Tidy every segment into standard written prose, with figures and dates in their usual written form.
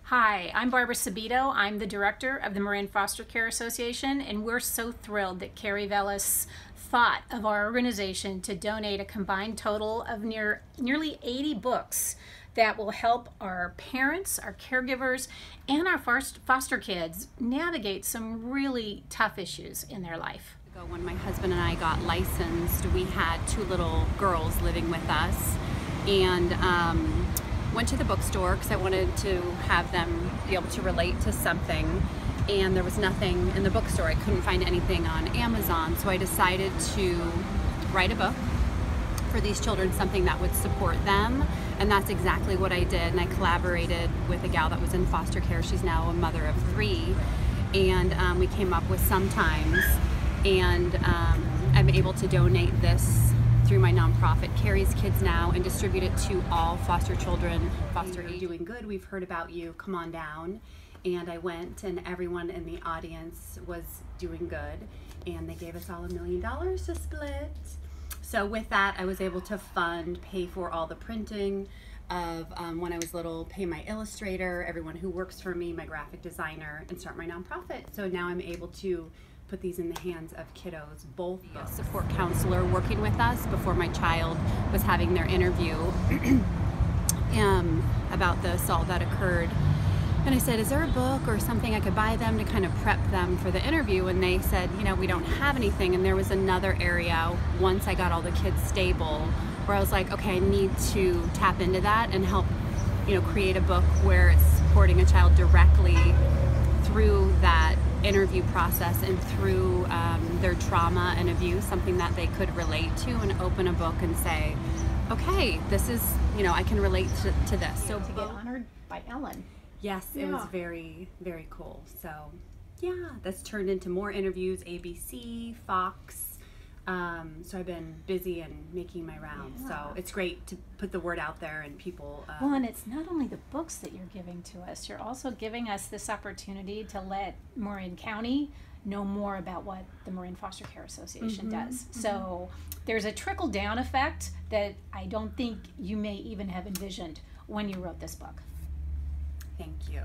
Hi, I'm Barbara Sabito. I'm the director of the Marin Foster Care Association, and we're so thrilled that Keri Brenner thought of our organization to donate a combined total of nearly 80 books that will help our parents, our caregivers, and our foster kids navigate some really tough issues in their life. When my husband and I got licensed, we had two little girls living with us, and went to the bookstore because I wanted to have them be able to relate to something, and there was nothing in the bookstore. I couldn't find anything on Amazon, so I decided to write a book for these children, something that would support them, and that's exactly what I did. And I collaborated with a gal that was in foster care. She's now a mother of 3, and we came up with Sometimes, and I'm able to donate this through my nonprofit, Keri's Kids Now, and distribute it to all foster children. Foster You're doing good. We've heard about you. Come on down. And I went, and everyone in the audience was doing good, and they gave us all $1 million to split. So with that, I was able to pay for all the printing of when I was little, pay my illustrator, everyone who works for me, my graphic designer, and start my nonprofit. So now I'm able to put these in the hands of kiddos, both books. Support counselor working with us before my child was having their interview about the assault that occurred. And I said, is there a book or something I could buy them to kind of prep them for the interview? And they said, you know, we don't have anything. And there was another area, once I got all the kids stable, where I was like, okay, I need to tap into that and help, you know, create a book where it's supporting a child directly through that interview process and through their trauma and abuse, something that they could relate to, and open a book and say, okay, this is, you know, I can relate to this. So to get honored by Ellen. Yes, it was very, very cool. So yeah, that's turned into more interviews, ABC, Fox. So I've been busy and making my rounds. So it's great to put the word out there and people. Well, and it's not only the books that you're giving to us, you're also giving us this opportunity to let Marin County know more about what the Marin Foster Care Association does. So there's a trickle-down effect that I don't think you may even have envisioned when you wrote this book. Thank you.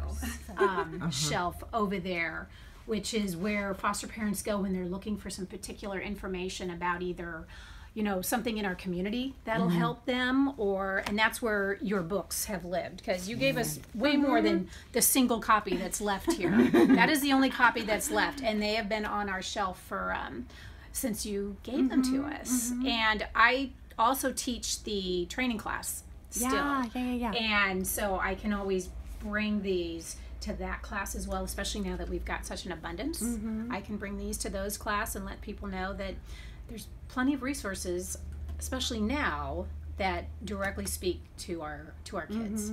Shelf over there, which is where foster parents go when they're looking for some particular information about either, you know, something in our community that'll help them, and that's where your books have lived, because you gave us way more than the single copy that's left here. That is the only copy that's left, and they have been on our shelf for since you gave them to us. And I also teach the training class still. Yeah. And so I can always bring these to that class as well, especially now that we've got such an abundance. I can bring these to those class and let people know that there's plenty of resources, especially now, that directly speak to our kids.